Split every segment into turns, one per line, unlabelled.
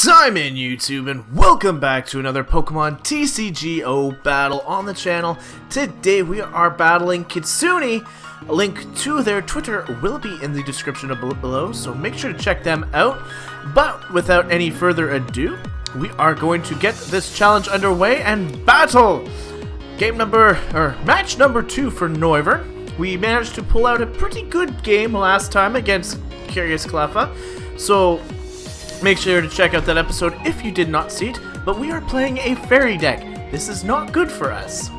Time in YouTube, and welcome back to another Pokemon TCGO battle on the channel. Today we are battling Kitsune. A link to their Twitter will be in the description below, so make sure to check them out. But without any further ado, we are going to get this challenge underway and battle! Match number 2 for Noivern. We managed to pull out a pretty good game last time against Curious Cleffa, so make sure to check out that episode if you did not see it. But we are playing a fairy deck. This is not good for us.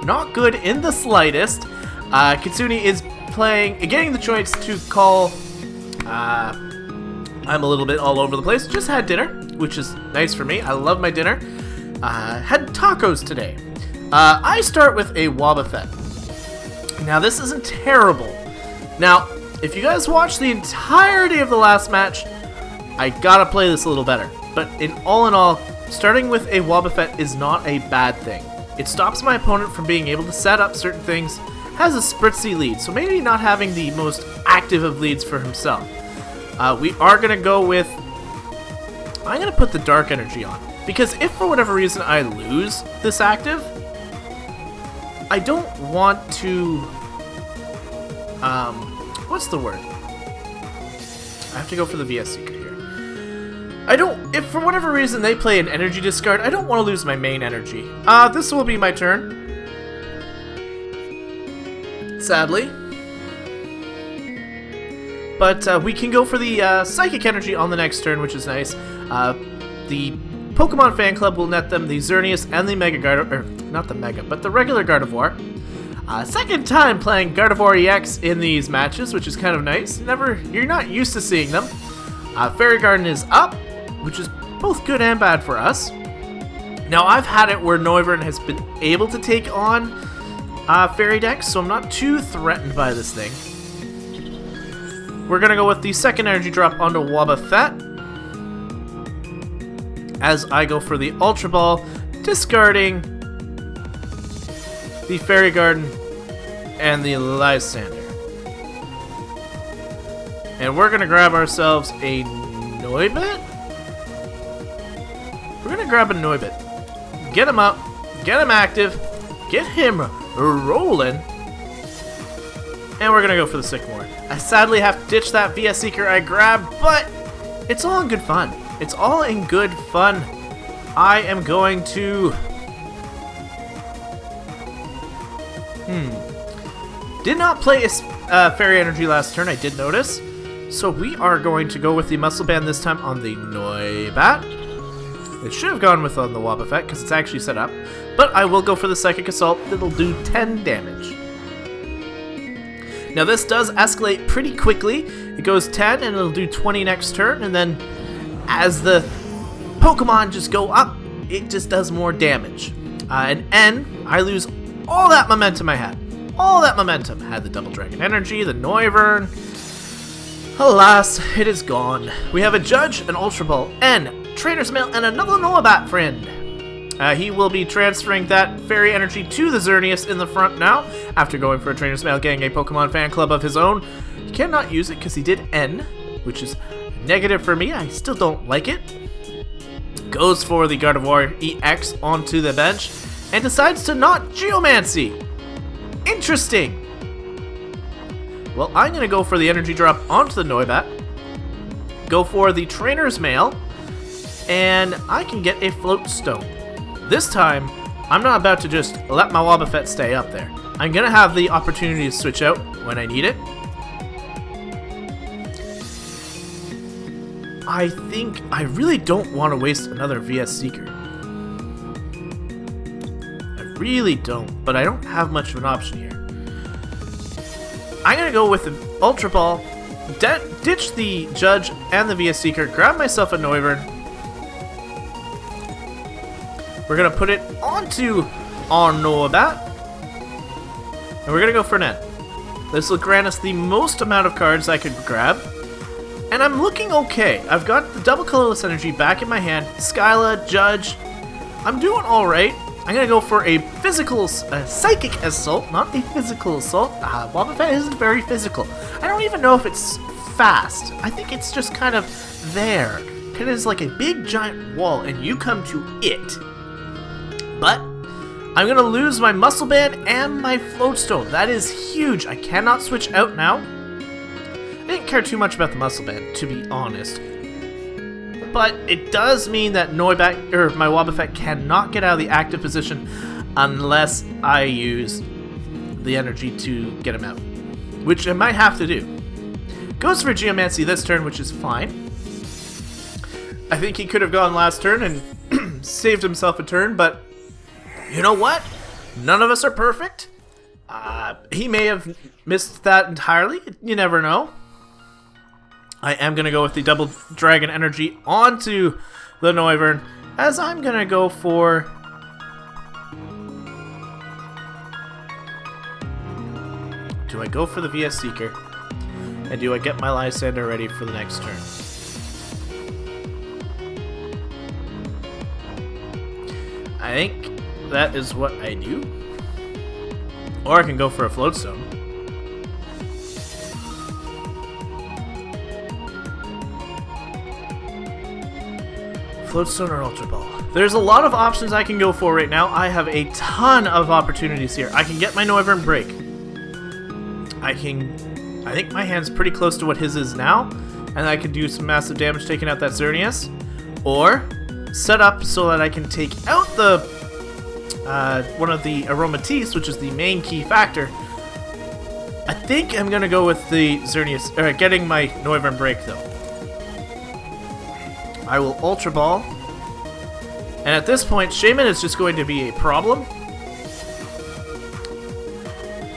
Not good in the slightest. Kitsune is getting the choice to call. I'm a little bit all over the place. Just had dinner, which is nice for me. I love my dinner. Had tacos today. I start with a Wobbuffet. Now this isn't terrible. Now, if you guys watched the entirety of the last match, I gotta play this a little better. But in all, starting with a Wobbuffet is not a bad thing. It stops my opponent from being able to set up certain things, has a spritzy lead, so maybe not having the most active of leads for himself. We are gonna go with... I'm gonna put the Dark Energy on, because if for whatever reason I lose this active, I don't want to... what's the word? I have to go for the VS Secret here. If for whatever reason they play an energy discard, I don't want to lose my main energy. This will be my turn. Sadly. But we can go for the Psychic Energy on the next turn, which is nice. The Pokemon Fan Club will net them the Xerneas and the Mega Gardevoir, not the Mega, but the regular Gardevoir. Second time playing Gardevoir EX in these matches, which is kind of nice. You're not used to seeing them. Fairy Garden is up, which is both good and bad for us. Now, I've had it where Noivern has been able to take on fairy decks, so I'm not too threatened by this thing. We're going to go with the second energy drop onto Wobbuffet, as I go for the Ultra Ball, discarding the Fairy Garden and the Lysander. And we're going to grab ourselves a Noibit? We're going to grab a Noibit. Get him up, get him active, get him rolling. And we're going to go for the Sycamore. I sadly have to ditch that VS Seeker I grabbed, but it's all in good fun. It's all in good fun. I am going to... Did not play a Fairy Energy last turn, I did notice. So we are going to go with the Muscle Band this time on the Noibat. It should have gone with on the Wobbuffet because it's actually set up. But I will go for the Psychic Assault. That'll do 10 damage. Now this does escalate pretty quickly. It goes 10 and it'll do 20 next turn. And then as the Pokemon just go up, it just does more damage. And N, I lose all that momentum I had. All that momentum. Had the Double Dragon Energy, the Noivern. Alas, it is gone. We have a Judge, an Ultra Ball, and Trainer's Mail, and another Noibat friend. He will be transferring that Fairy Energy to the Xerneas in the front now, after going for a Trainer's Mail, getting a Pokemon Fan Club of his own. He cannot use it because he did N, which is negative for me. I still don't like it. Goes for the Gardevoir EX onto the bench, and decides to not Geomancy. Interesting. Well, I'm going to go for the energy drop onto the Noibat, go for the Trainer's Mail, and I can get a Float Stone. This time, I'm not about to just let my Wobbuffet stay up there. I'm going to have the opportunity to switch out when I need it. I think I really don't want to waste another VS Seeker. I really don't, but I don't have much of an option here. I'm going to go with the Ultra Ball, ditch the Judge and the VS Seeker, grab myself a Noivern. We're going to put it onto our Noibat, and we're going to go for an N. This will grant us the most amount of cards I could grab, and I'm looking okay. I've got the double colorless energy back in my hand, Skyla, Judge. I'm doing alright. I'm going to go for a Psychic Assault, not a Physical Assault. Wobbuffet isn't very physical. I don't even know if it's fast. I think it's just kind of there. It is like a big giant wall, and you come to it. But I'm gonna lose my muscle band and my floatstone. That is huge. I cannot switch out now. I didn't care too much about the muscle band, to be honest. But it does mean that my Wobbuffet cannot get out of the active position unless I use the energy to get him out, which I might have to do. Goes for Geomancy this turn, which is fine. I think he could have gone last turn and saved himself a turn, but you know what? None of us are perfect. He may have missed that entirely. You never know. I am going to go with the double dragon energy onto the Noivern, as I'm going to go for... Do I go for the VS Seeker? And do I get my Lysander ready for the next turn? I think that is what I do. Or I can go for a Floatstone. Floatstone or Ultra Ball. There's a lot of options I can go for right now. I have a ton of opportunities here. I can get my Noivern Break. I think my hand's pretty close to what his is now, and I can do some massive damage taking out that Xerneas. Or set up so that I can take out the one of the Aromatisse, which is the main key factor. I think I'm gonna go with the Xerneas, getting my Noivern Break though. I will Ultra Ball, and at this point, Shaman is just going to be a problem.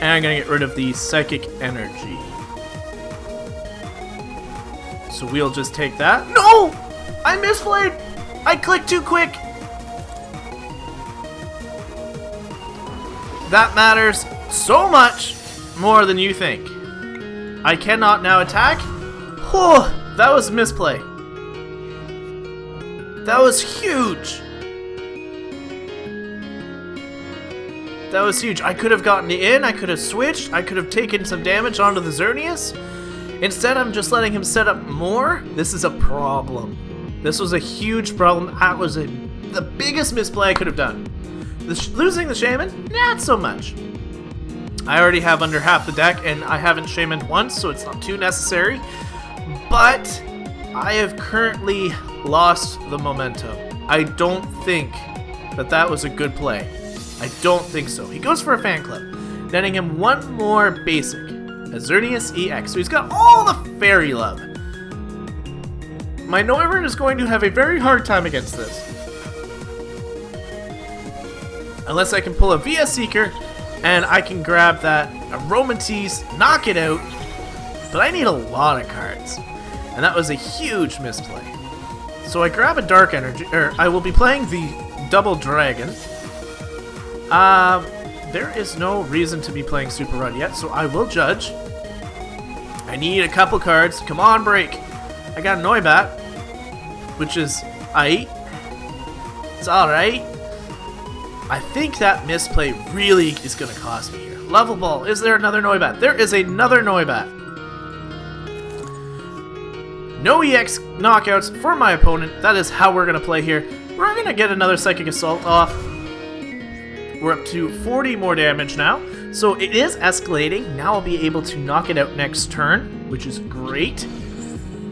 And I'm gonna get rid of the Psychic Energy. So we'll just take that. No! I misplayed! I clicked too quick! That matters so much more than you think. I cannot now attack. Whew, that was misplay. That was huge. That was huge. I could have gotten in, I could have switched, I could have taken some damage onto the Xerneas. Instead, I'm just letting him set up more. This is a problem. This was a huge problem. That was the biggest misplay I could have done. Losing the Shaman? Not so much. I already have under half the deck, and I haven't Shamaned once, so it's not too necessary. But I have currently lost the momentum. I don't think that that was a good play. I don't think so. He goes for a Fan Club, netting him one more basic, a Xerneas EX. So he's got all the fairy love. My Noivern is going to have a very hard time against this. Unless I can pull a VS Seeker, and I can grab that Aromatisse, knock it out. But I need a lot of cards. And that was a huge misplay. So I grab a Dark Energy, or I will be playing the Double Dragon. There is no reason to be playing Super Run yet, so I will judge. I need a couple cards. Come on, break. I got a Noibat, which is aight. It's alright. I think that misplay really is going to cost me here. Level Ball. Is there another Noibat? There is another Noibat. No EX knockouts for my opponent. That is how we're going to play here. We're going to get another Psychic Assault off. We're up to 40 more damage now. So it is escalating. Now I'll be able to knock it out next turn, which is great.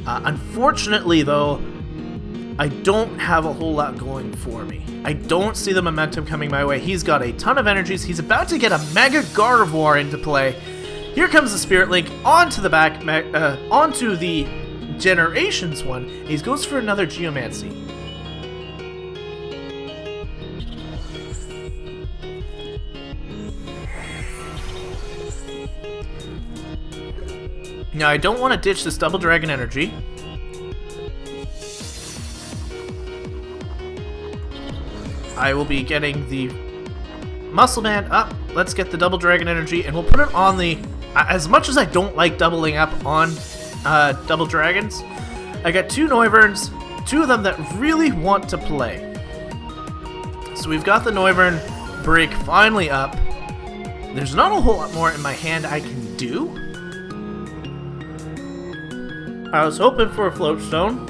Unfortunately, though, I don't have a whole lot going for me. I don't see the momentum coming my way. He's got a ton of energies. He's about to get a Mega Gardevoir into play. Here comes the Spirit Link onto the back, onto the Generations one. He goes for another Geomancy. Now, I don't want to ditch this Double Dragon Energy. I will be getting the Muscle Band up. Let's get the Double Dragon Energy, and we'll put it on the... As much as I don't like doubling up on Double Dragons, I got two Noiverns, two of them that really want to play. So we've got the Noivern Break finally up. There's not a whole lot more in my hand I can do. I was hoping for a Floatstone.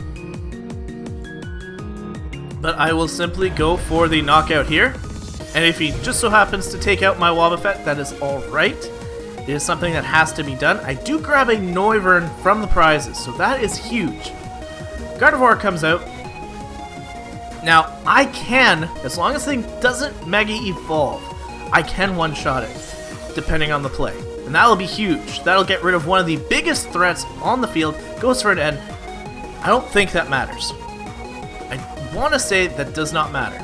But I will simply go for the knockout here. And if he just so happens to take out my Wobbuffet, that is alright. It is something that has to be done. I do grab a Noivern from the prizes, so that is huge. Gardevoir comes out. Now, I can, as long as the thing doesn't Mega Evolve, I can one-shot it, depending on the play. And that'll be huge. That'll get rid of one of the biggest threats on the field. Goes for an N. I don't think that matters. I want to say that does not matter.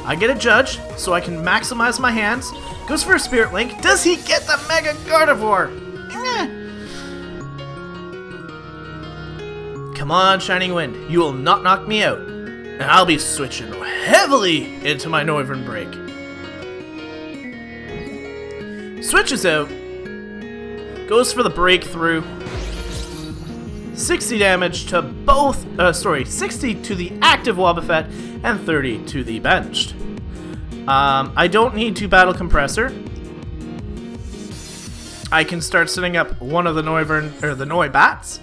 I get a Judge, so I can maximize my hands. Goes for a Spirit Link. Does he get the Mega Gardevoir? Come on, Shining Wind. You will not knock me out. And I'll be switching heavily into my Noivern Break. Switches out. Goes for the Breakthrough. 60 damage to both, 60 to the active Wobbuffet and 30 to the benched. I don't need to battle Compressor. I can start setting up one of the Noivern, or the Noibats.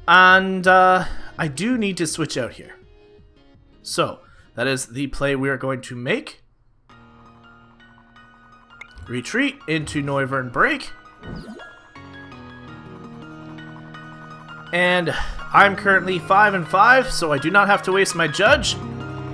And I do need to switch out here. So, that is the play we are going to make. Retreat into Noivern Break. And I'm currently 5-5, so I do not have to waste my Judge.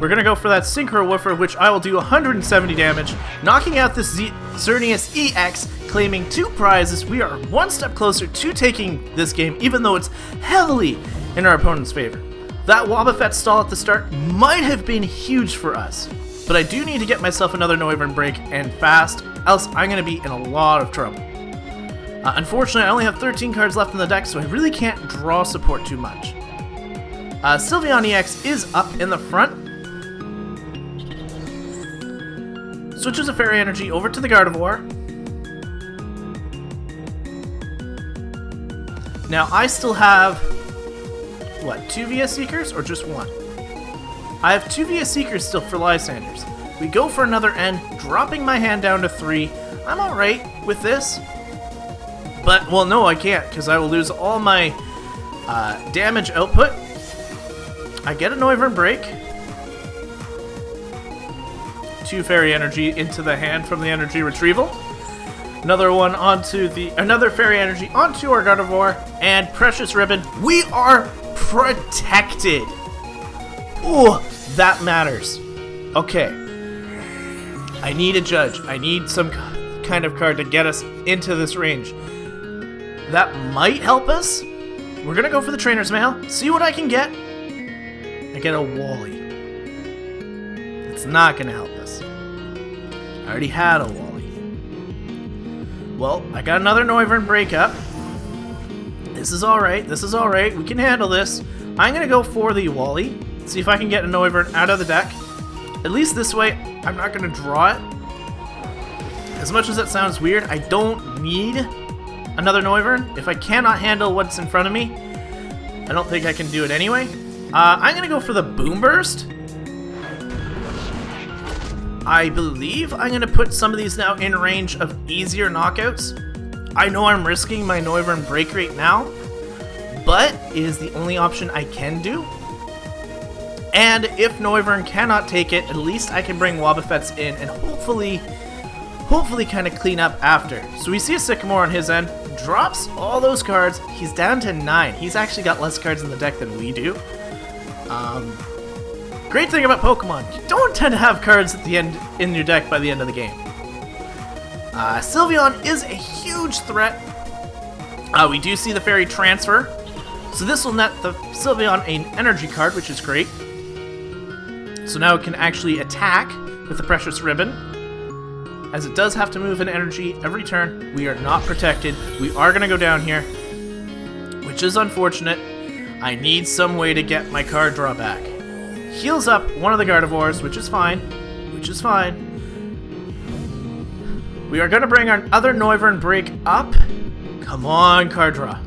We're going to go for that Synchro Woofer, which I will do 170 damage, knocking out this Xerneas EX, claiming 2 prizes. We are one step closer to taking this game, even though it's heavily in our opponent's favor. That Wobbuffet stall at the start might have been huge for us, but I do need to get myself another Noivern Break, and fast, else I'm going to be in a lot of trouble. Unfortunately, I only have 13 cards left in the deck, so I really can't draw support too much. Sylveon EX is up in the front. Switches a Fairy Energy over to the Gardevoir. Now, I still have, what, 2 VS Seekers or just 1? I have 2 VS Seekers still for Lysanders. We go for another N, dropping my hand down to 3. I'm alright with this. But, well, no, I can't, because I will lose all my damage output. I get a Noivern Break. 2 Fairy Energy into the hand from the Energy Retrieval. Another one onto another Fairy Energy onto our Gardevoir, and Precious Ribbon. We are protected. Ooh, that matters. Okay. I need a Judge. I need some kind of card to get us into this range. That might help us. We're gonna go for the Trainer's Mail, see what I can get. I get a Wally. It's not gonna help us. I already had a Wally. Well, I got another Noivern Break up. This is alright, this is alright. We can handle this. I'm gonna go for the Wally. See if I can get a Noivern out of the deck. At least this way, I'm not gonna draw it. As much as that sounds weird, I don't need another Noivern. If I cannot handle what's in front of me, I don't think I can do it anyway. I'm gonna go for the Boom Burst. I believe I'm gonna put some of these now in range of easier knockouts. I know I'm risking my Noivern Break right now, but it is the only option I can do. And if Noivern cannot take it, at least I can bring Wobbuffets in and hopefully kind of clean up after. So we see a Sycamore on his end, drops all those cards. He's down to 9. He's actually got less cards in the deck than we do. Great thing about Pokemon, you don't tend to have cards at the end in your deck by the end of the game. Sylveon is a huge threat. We do see the Fairy Transfer, so this will net the Sylveon an energy card, which is great. So now it can actually attack with the Precious Ribbon. As it does have to move an energy every turn, we are not protected. We are going to go down here, which is unfortunate. I need some way to get my card draw back. Heals up one of the Gardevoirs, which is fine. We are going to bring our other Noivern Break up. Come on, card draw.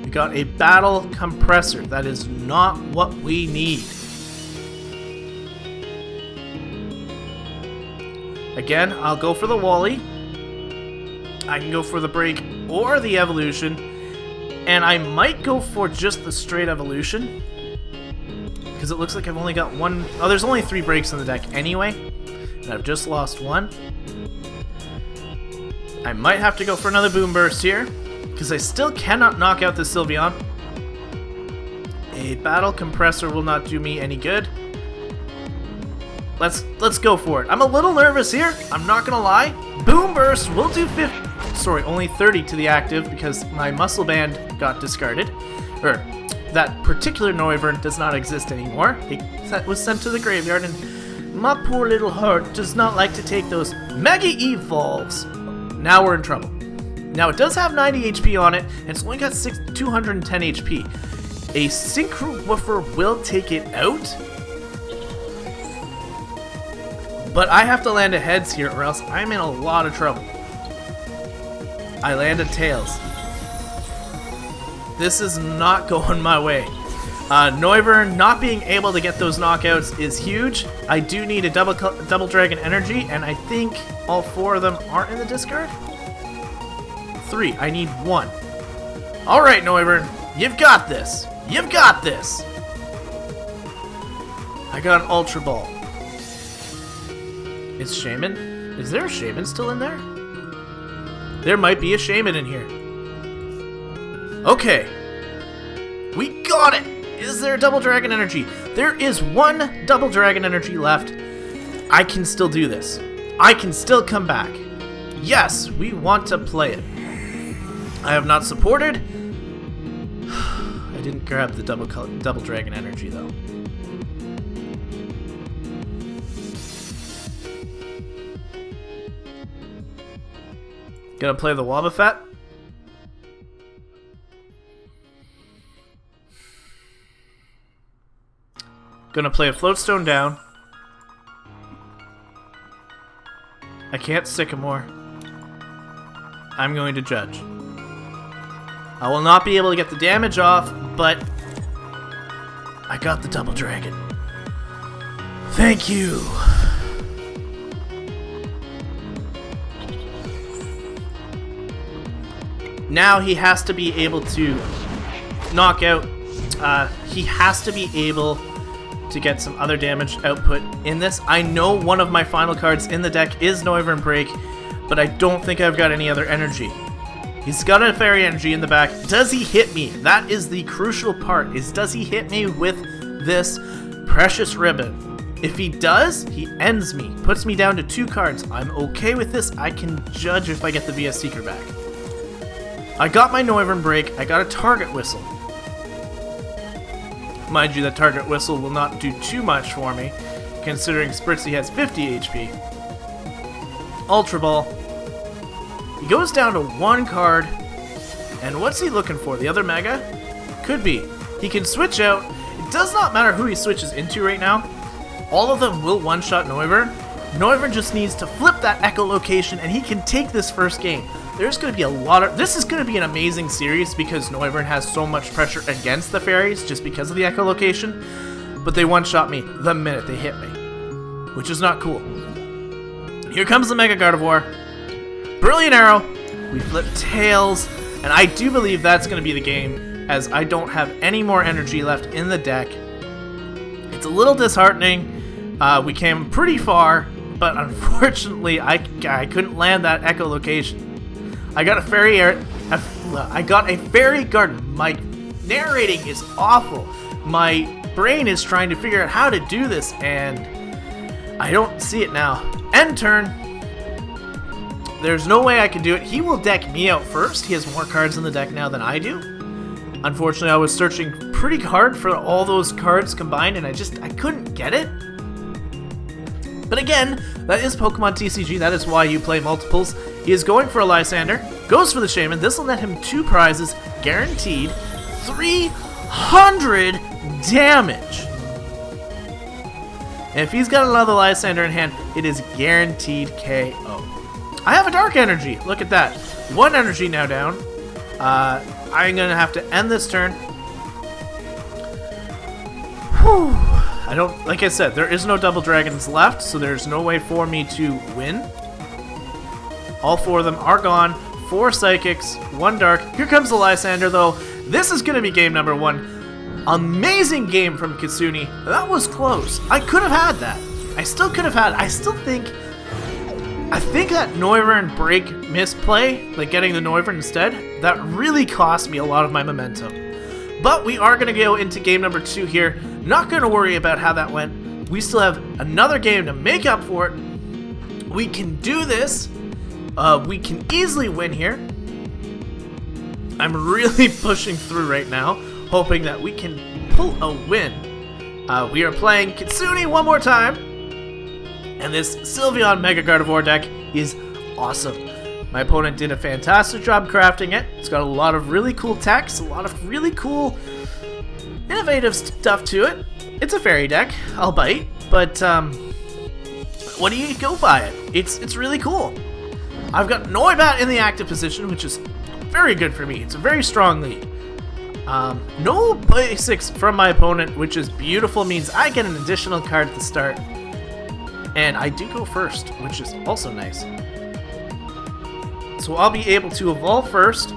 We got a Battle Compressor. That is not what we need. Again, I'll go for the Wally. I can go for the Break or the Evolution. And I might go for just the straight Evolution. because it looks like I've only got one. Oh, there's only 3 breaks in the deck anyway, and I've just lost 1. I might have to go for another Boom Burst here, because I still cannot knock out this Sylveon. A Battle Compressor will not do me any good. Let's go for it. I'm a little nervous here, I'm not gonna lie. Boom Burst will do 50. Sorry, only 30 to the active because my Muscle Band got discarded. Or, that particular Noivern does not exist anymore. It was sent to the graveyard, and my poor little heart does not like to take those Mega Evolves. Now we're in trouble. Now it does have 90 HP on it, and it's only got 210 HP. A Synchro Woofer will take it out, but I have to land a Heads here or else I'm in a lot of trouble. I landed Tails. This is not going my way. Noivern not being able to get those knockouts is huge. I do need a double Dragon Energy, and I think all 4 of them aren't in the discard? 3. I need 1. Alright, Noivern. You've got this. You've got this. I got an Ultra Ball. It's Shaman? Is there a Shaman still in there? There might be a Shaman in here. Okay. We got it! Is there a Double Dragon Energy? There is 1 Double Dragon Energy left. I can still do this. I can still come back. Yes, we want to play it. I have not supported. I didn't grab the Double Dragon Energy though. Gonna play the Wobbuffet. Gonna play a Floatstone down. I can't Sycamore. I'm going to judge. I will not be able to get the damage off, but I got the Double Dragon. Thank you. Now he has to be able to knock out, he has to be able to get some other damage output in this. I know one of my final cards in the deck is Noivern BREAK, but I don't think I've got any other energy. He's got a Fairy Energy in the back. Does he hit me? That is the crucial part, is does he hit me with this Precious Ribbon? If he does, he ends me, puts me down to 2 cards. I'm okay with this. I can judge if I get the VS Seeker back. I got my Noivern BREAK, I got a Target Whistle. Mind you, that Target Whistle will not do too much for me, considering Spritzy has 50 HP. Ultra Ball. He goes down to 1 card, and what's he looking for? The other Mega? Could be. He can switch out. It does not matter who he switches into right now. All of them will one-shot Noivern. Noivern just needs to flip that echolocation, and he can take this first game. There's going to be a lot of... This is going to be an amazing series because Noivern has so much pressure against the fairies just because of the echolocation. But they one-shot me the minute they hit me, which is not cool. Here comes the Mega Gardevoir. Brilliant Arrow. We flip Tails, and I do believe that's going to be the game as I don't have any more energy left in the deck. It's a little disheartening. We came pretty far, but unfortunately I couldn't land that echolocation. I got a Fairy Garden. My narrating is awful. My brain is trying to figure out how to do this, and I don't see it now. End turn. There's no way I can do it. He will deck me out first. He has more cards in the deck now than I do. Unfortunately, I was searching pretty hard for all those cards combined, and I couldn't get it. But again, that is Pokemon TCG. That is why you play multiples. He is going for a Lysander, goes for the Shaman. This will net him 2 prizes, guaranteed 300 damage. And if he's got another Lysander in hand, it is guaranteed KO. I have a Dark Energy. Look at that. 1 energy now down. I'm going to have to end this turn. Whew. Like I said, there is no Double Dragons left, so there's no way for me to win. All 4 of them are gone. 4 Psychics, 1 Dark. Here comes the Lysander, though. This is going to be game number 1. Amazing game from Kitsune. That was close. I could have had that. I still could have had it. I think that Noivern BREAK misplay, like getting the Noivern instead, that really cost me a lot of my momentum. But we are going to go into game number 2 here. Not going to worry about how that went. We still have another game to make up for it. We can do this. We can easily win here. I'm really pushing through right now, hoping that we can pull a win. We are playing Kitsune one more time. And this Sylveon Mega Gardevoir deck is awesome. My opponent did a fantastic job crafting it. It's got a lot of really cool text, a lot of really cool, innovative stuff to it. It's a fairy deck, I'll bite, but what do you go by it? It's really cool. I've got Noibat in the active position, which is very good for me. It's a very strong lead. No basics from my opponent, which is beautiful, means I get an additional card at the start. And I do go first, which is also nice. So I'll be able to evolve first.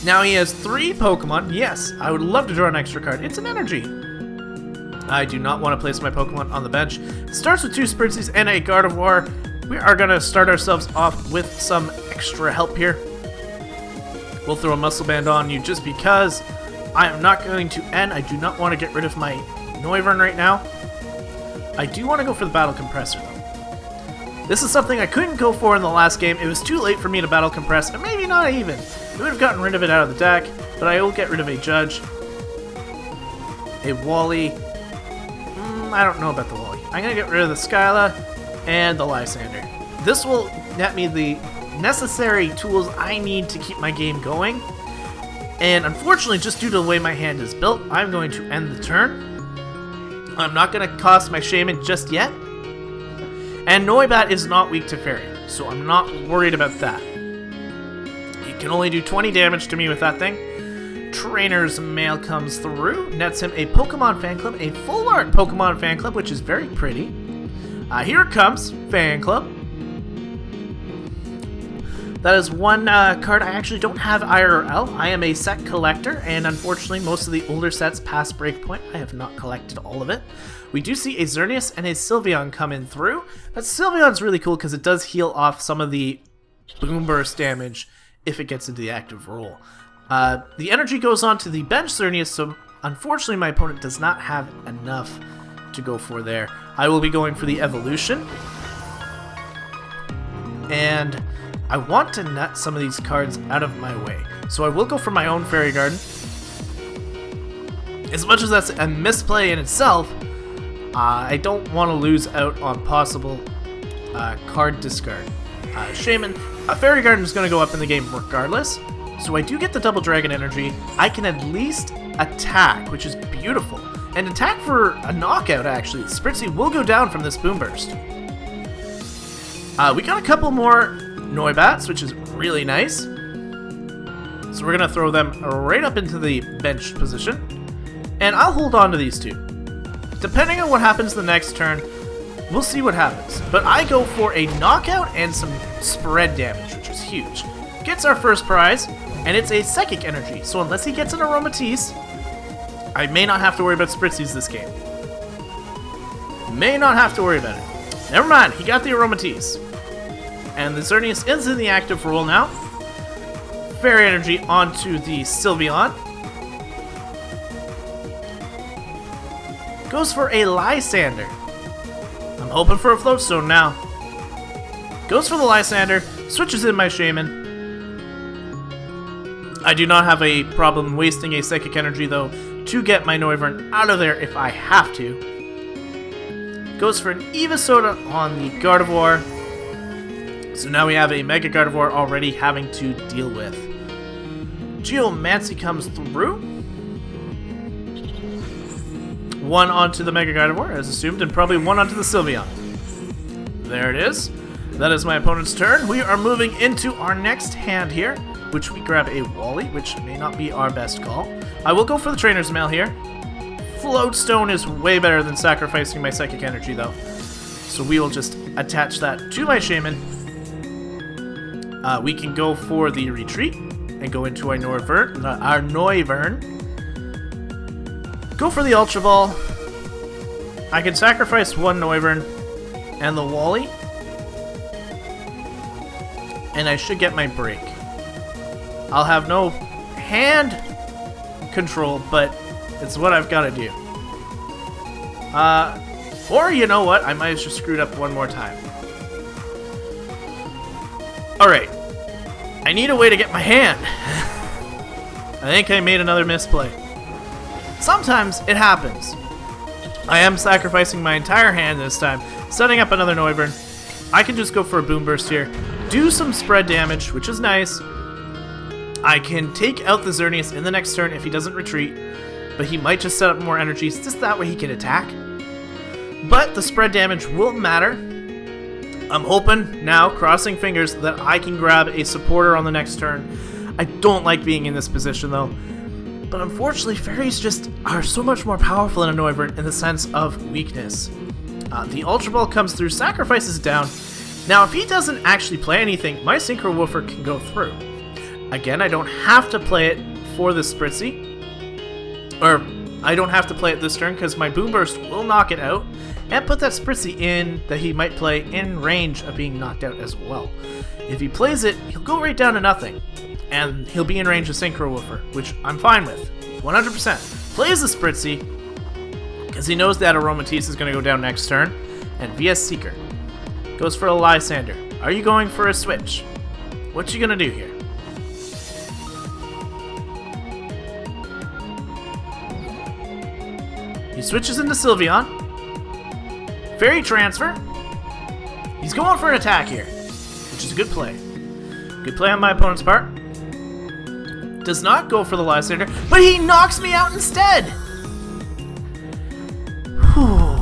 Now he has 3 Pokemon. Yes, I would love to draw an extra card. It's an energy. I do not want to place my Pokemon on the bench. It starts with 2 Spritzes and a Gardevoir. We are going to start ourselves off with some extra help here. We'll throw a Muscle Band on you just because I am not going to end. I do not want to get rid of my Noivern right now. I do want to go for the Battle Compressor, though. This is something I couldn't go for in the last game. It was too late for me to Battle Compress, and maybe not even. We would have gotten rid of it out of the deck, but I will get rid of a Judge. A Wally. I don't know about the Wally. I'm going to get rid of the Skyla and the Lysander. This will net me the necessary tools I need to keep my game going. And unfortunately, just due to the way my hand is built, I'm going to end the turn. I'm not going to cost my Shaman just yet. And Noibat is not weak to Fairy, so I'm not worried about that. He can only do 20 damage to me with that thing. Trainer's Mail comes through, nets him a Pokemon Fan Club, a full art Pokemon Fan Club, which is very pretty. Here it comes, Fan Club. That is one card I actually don't have IRL. I am a set collector, and unfortunately most of the older sets past Breakpoint, I have not collected all of it. We do see a Xerneas and a Sylveon come in through, but Sylveon's really cool because it does heal off some of the Boom Burst damage if it gets into the active role. The energy goes on to the bench Xerneas, so unfortunately my opponent does not have enough to go for there. I will be going for the evolution. And I want to net some of these cards out of my way. So I will go for my own Fairy Garden. As much as that's a misplay in itself, I don't want to lose out on possible card discard. Shaman, a Fairy Garden is going to go up in the game regardless. So I do get the double Dragon Energy. I can at least attack, which is beautiful. And attack for a knockout, actually. Spritzy will go down from this Boom Burst. We got a couple more Noibats, which is really nice. So we're going to throw them right up into the bench position. And I'll hold on to these two. Depending on what happens the next turn, we'll see what happens. But I go for a knockout and some spread damage, which is huge. Gets our first prize, and it's a Psychic Energy. So unless he gets an Aromatisse, I may not have to worry about Spritzies this game. May not have to worry about it. Never mind, he got the Aromatisse. And the Xerneas is in the active role now. Fairy Energy onto the Sylveon. Goes for a Lysander. I'm hoping for a Floatstone now. Goes for the Lysander, switches in my Shaman. I do not have a problem wasting a Psychic Energy though to get my Noivern out of there if I have to. Goes for an Evisoda on the Gardevoir. So now we have a Mega Gardevoir already having to deal with. Geomancy comes through. One onto the Mega Gardevoir, as assumed, and probably one onto the Sylveon. There it is. That is my opponent's turn. We are moving into our next hand here, which we grab a Wally, which may not be our best call. I will go for the Trainer's Mail here. Floatstone is way better than sacrificing my Psychic Energy, though. So we will just attach that to my Shaman. We can go for the Retreat, and go into our Noivern. Go for the Ultra Ball. I can sacrifice one Noivern and the Wally, and I should get my break. I'll have no hand control, but it's what I've got to do. Or you know what? I might have just screwed up one more time. Alright. I need a way to get my hand. I think I made another misplay. Sometimes it happens. I am sacrificing my entire hand this time, setting up another Noivern. I can just go for a Boom Burst here, do some spread damage, which is nice. I can take out the Xerneas in the next turn if he doesn't retreat, but he might just set up more energies, just that way he can attack. But the spread damage will matter. I'm hoping now, crossing fingers, that I can grab a supporter on the next turn. I don't like being in this position though, but unfortunately fairies just are so much more powerful in a Noivern in the sense of weakness. The Ultra Ball comes through, sacrifices down. Now if he doesn't actually play anything, my Synchro Woofer can go through. Again, I don't have to play it for the Spritzy, or I don't have to play it this turn because my Boom Burst will knock it out and put that Spritzy in that he might play in range of being knocked out as well. If he plays it, he'll go right down to nothing, and he'll be in range of Synchro Woofer, which I'm fine with, 100%. Plays the Spritzy because he knows that Aromatisse is going to go down next turn, and VS Seeker goes for a Lysander. Are you going for a switch? What you going to do here? He switches into Sylveon. Fairy Transfer. He's going for an attack here, which is a good play. Good play on my opponent's part. Does not go for the Lysander, but he knocks me out instead. Whew.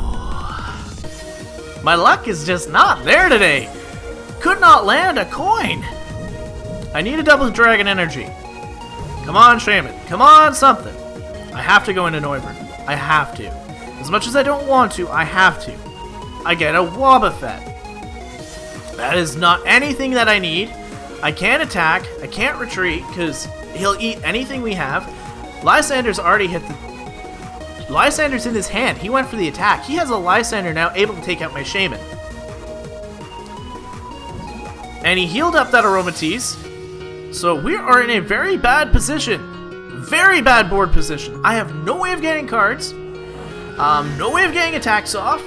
My luck is just not there today. Could not land a coin. I need a double Dragon Energy. Come on, Shaman. Come on, something. I have to go into Noivern. I have to. As much as I don't want to, I have to. I get a Wobbuffet. That is not anything that I need. I can't attack. I can't retreat because he'll eat anything we have. Lysander's already hit the... Lysander's in his hand. He went for the attack. He has a Lysander now able to take out my Shaman. And he healed up that Aromatisse. So we are in a very bad position. Very bad board position. I have no way of getting cards. No way of getting attacks off.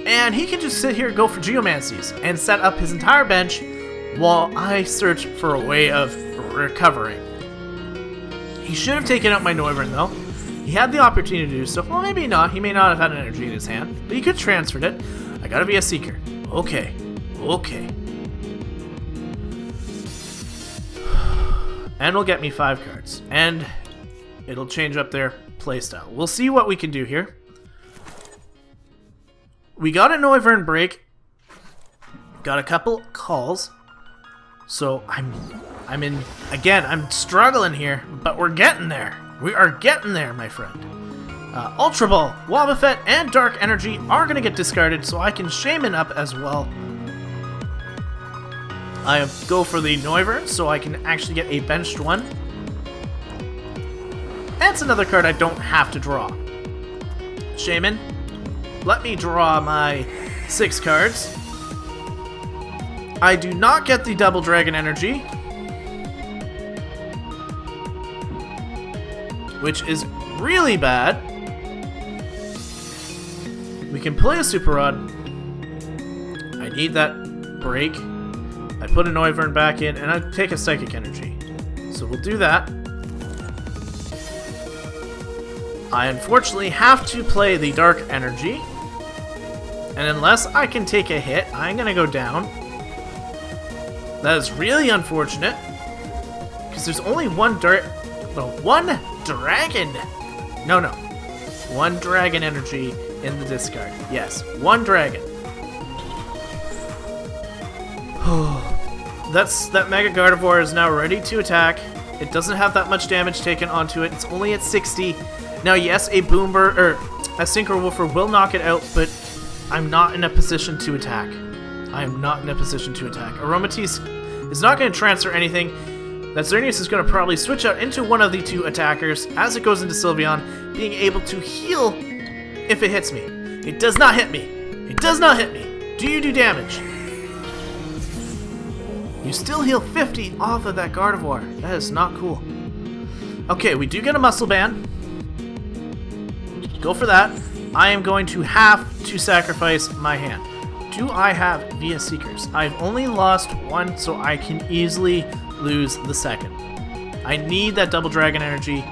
And he can just sit here and go for Geomancies and set up his entire bench while I search for a way of recovering. He should have taken out my Noivern though. He had the opportunity to do so. Well, maybe not. He may not have had an energy in his hand, but he could have transferred it. I gotta be a Seeker. Okay. Okay. And will get me 5 cards. And it'll change up their playstyle. We'll see what we can do here. We got a Noivern break. Got a couple calls. So I'm in, again, I'm struggling here, but we're getting there. We are getting there, my friend. Ultra Ball, Wobbuffet, and Dark Energy are going to get discarded, so I can Shaman up as well. I go for the Noivern, so I can actually get a benched one. That's another card I don't have to draw. Shaman, let me draw my 6 cards. I do not get the double Dragon Energy, which is really bad. We can play a Super Rod. I need that break. I put a Noivern back in, and I take a Psychic Energy. So we'll do that. I unfortunately have to play the Dark Energy. And unless I can take a hit, I'm going to go down. That is really unfortunate. Because there's only one dragon. No. One Dragon Energy in the discard. Yes, one dragon. That Mega Gardevoir is now ready to attack. It doesn't have that much damage taken onto it. It's only at 60. Now, yes, a Synchro Woofer will knock it out, but I'm not in a position to attack. I am not in a position to attack. Aromatisse is not going to transfer anything. that Xerneas is going to probably switch out into one of the two attackers as it goes into Sylveon, being able to heal if it hits me. It does not hit me. It does not hit me. Do you do damage? You still heal 50 off of that Gardevoir. That is not cool. Okay, we do get a Muscle Band. Go for that. I am going to have to sacrifice my hand. Do I have Via Seekers? I've only lost one, so I can easily lose the second. I need that double dragon energy.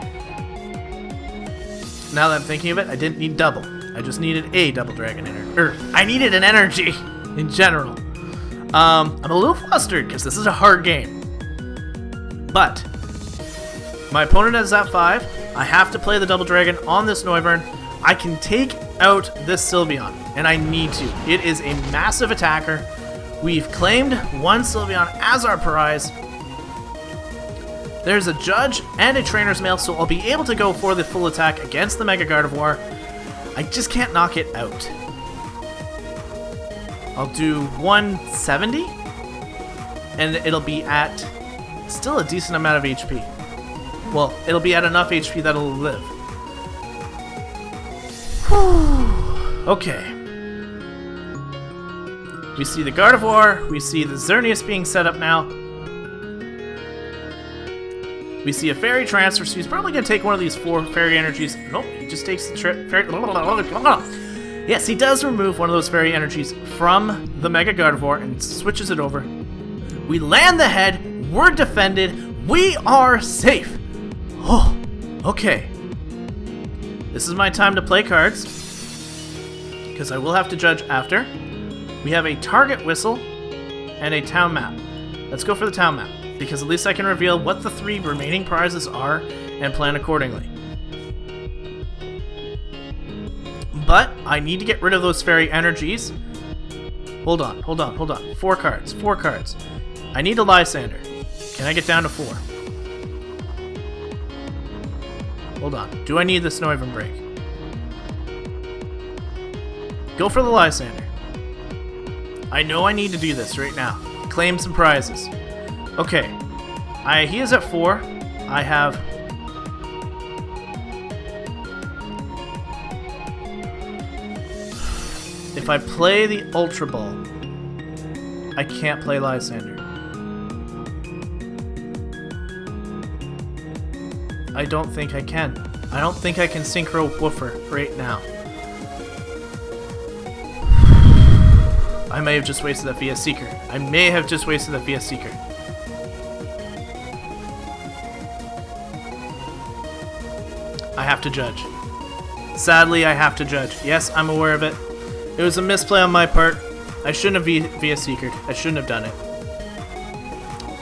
Now that I'm thinking of it, I didn't need double. I just needed a double dragon energy. I needed an energy in general. I'm a little flustered because this is a hard game. But my opponent is at 5. I have to play the double dragon on this Noivern. I can take out this Sylveon, and I need to. It is a massive attacker. We've claimed one Sylveon as our prize. There's a Judge and a Trainer's Mail, so I'll be able to go for the full attack against the Mega Gardevoir. I just can't knock it out. I'll do 170, and it'll be at still a decent amount of HP. Well, it'll be at enough HP that it'll live. Whew. Okay. We see the Gardevoir, we see the Xerneas being set up now. We see a Fairy transfer, so he's probably going to take one of these 4 Fairy energies. Nope, he just takes the trip. Yes, he does remove one of those Fairy energies from the Mega Gardevoir and switches it over. We land the head, we're defended, we are safe. Oh, okay. This is my time to play cards, because I will have to judge after. We have a target whistle and a town map. Let's go for the town map, because at least I can reveal what the 3 remaining prizes are and plan accordingly. But I need to get rid of those Fairy energies. Hold on. 4 cards. I need a Lysander. Can I get down to 4? Hold on. Do I need this Noivern BREAK? Go for the Lysander. I know I need to do this right now. Claim some prizes. Okay. He is at 4. I have... If I play the Ultra Ball, I can't play Lysander. I don't think I can. I don't think I can Synchro Woofer right now. I may have just wasted that Via Seeker. I have to judge. Sadly, I have to judge. Yes, I'm aware of it. It was a misplay on my part. I shouldn't have Via Seekered. I shouldn't have done it.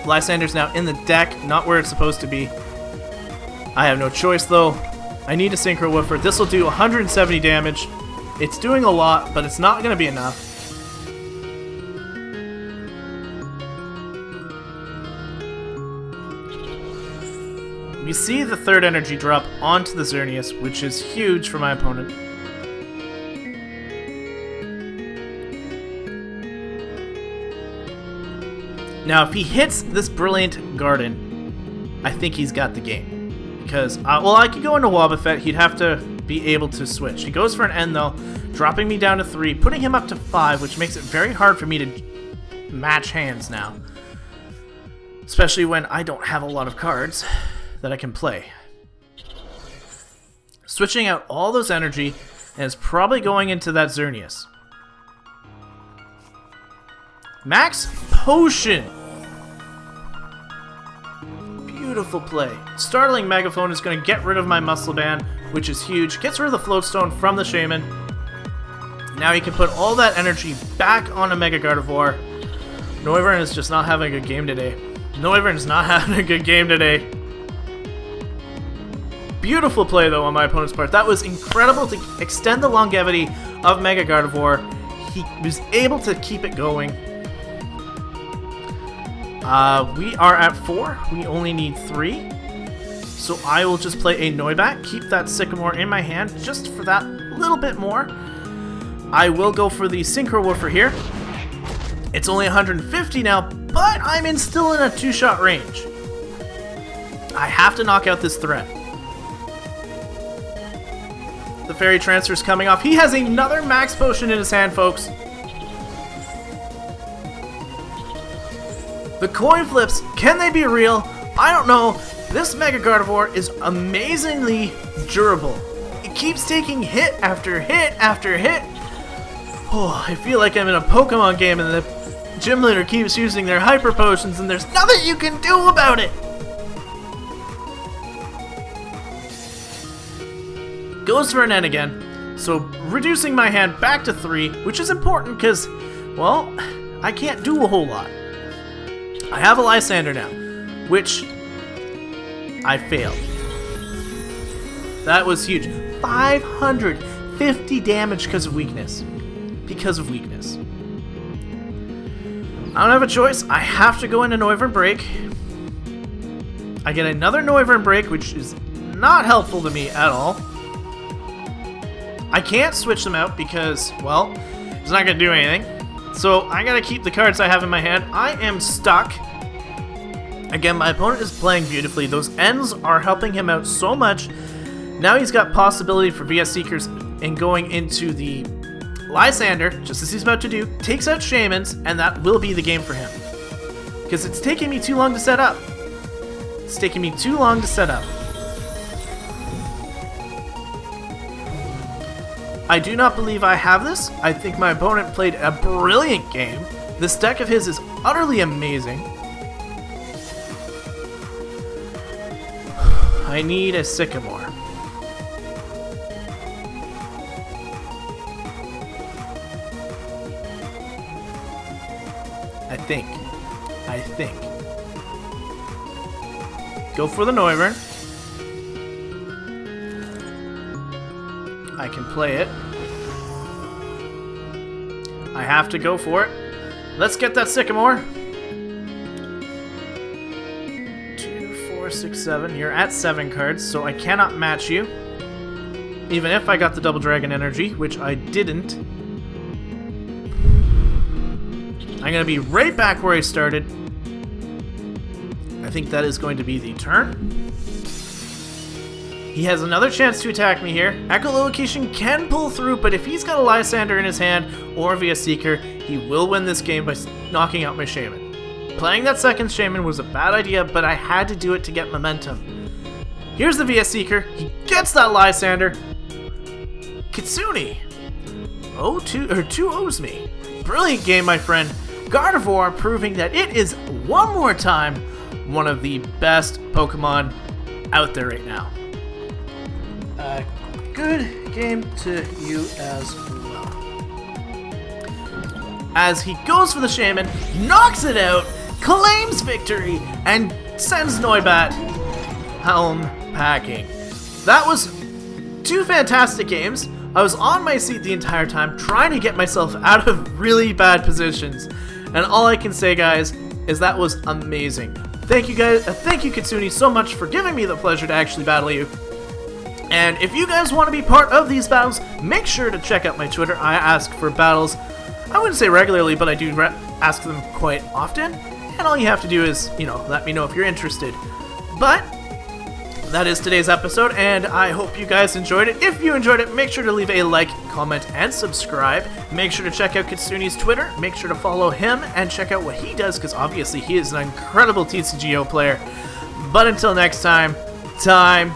Lysander's now in the deck, not where it's supposed to be. I have no choice though. I need a Synchro Woofer. This will do 170 damage. It's doing a lot, but it's not going to be enough. We see the 3rd energy drop onto the Xerneas, which is huge for my opponent. Now, if he hits this Brilliant Garden, I think he's got the game. Because, well, I could go into Wobbuffet. He'd have to be able to switch. He goes for an N, though, dropping me down to 3, putting him up to 5, which makes it very hard for me to match hands now. Especially when I don't have a lot of cards that I can play. Switching out all those energy, and is probably going into that Xerneas. Max Potion! Beautiful play. Startling Megaphone is going to get rid of my Muscle Band, which is huge. Gets rid of the Float Stone from the Shaman. Now he can put all that energy back on a Mega Gardevoir. Noivern is just not having a good game today. Beautiful play, though, on my opponent's part. That was incredible to extend the longevity of Mega Gardevoir. He was able to keep it going. We are at 4. We only need 3. So I will just play a Noibat, keep that Sycamore in my hand just for that little bit more. I will go for the Synchro Woofer here. It's only 150 now, but I'm still in a 2-shot range. I have to knock out this threat. The fairy transfer is coming off. He has another max potion in his hand, folks. The coin flips, can they be real? I don't know. This Mega Gardevoir is amazingly durable. It keeps taking hit after hit after hit. Oh, I feel like I'm in a Pokemon game and the gym leader keeps using their hyper potions and there's nothing you can do about it. Goes for an N again, so reducing my hand back to 3, which is important because, well, I can't do a whole lot. I have a Lysander now, which I failed. That was huge. 550 damage because of weakness. Because of weakness. I don't have a choice. I have to go into Noivern BREAK. I get another Noivern BREAK, which is not helpful to me at all. I can't switch them out because, well, it's not going to do anything. So I got to keep the cards I have in my hand. I am stuck. Again, my opponent is playing beautifully. Those ends are helping him out so much. Now he's got possibility for VS Seekers and going into the Lysander, just as he's about to do, takes out Shamans, and that will be the game for him. Because it's taking me too long to set up. It's taking me too long to set up. I do not believe I have this. I think my opponent played a brilliant game. This deck of his is utterly amazing. I need a Sycamore. I think. Go for the Noivern. I can play it. I have to go for it. Let's get that Sycamore. 2, 4, 6, 7. You're at 7 cards, so I cannot match you. Even if I got the Double Dragon Energy, which I didn't. I'm going to be right back where I started. I think that is going to be the turn. He has another chance to attack me here. Echolocation can pull through, but if he's got a Lysander in his hand or via Seeker, he will win this game by knocking out my Shaman. Playing that second Shaman was a bad idea, but I had to do it to get momentum. Here's the VS Seeker. He gets that Lysander. Kitsune. 2 owes me. Brilliant game, my friend. Gardevoir proving that it is, one more time, one of the best Pokemon out there right now. Good game to you as well. As he goes for the Shaman, knocks it out, claims victory, and sends Noibat home packing. That was 2 fantastic games. I was on my seat the entire time, trying to get myself out of really bad positions. And all I can say, guys, is that was amazing. Thank you guys, thank you Kitsune so much for giving me the pleasure to actually battle you. And if you guys want to be part of these battles, make sure to check out my Twitter. I ask for battles, I wouldn't say regularly, but I do ask them quite often. And all you have to do is, let me know if you're interested. But that is today's episode, and I hope you guys enjoyed it. If you enjoyed it, make sure to leave a like, comment, and subscribe. Make sure to check out Kitsune's Twitter. Make sure to follow him and check out what he does, because obviously he is an incredible TCGO player. But until next time, time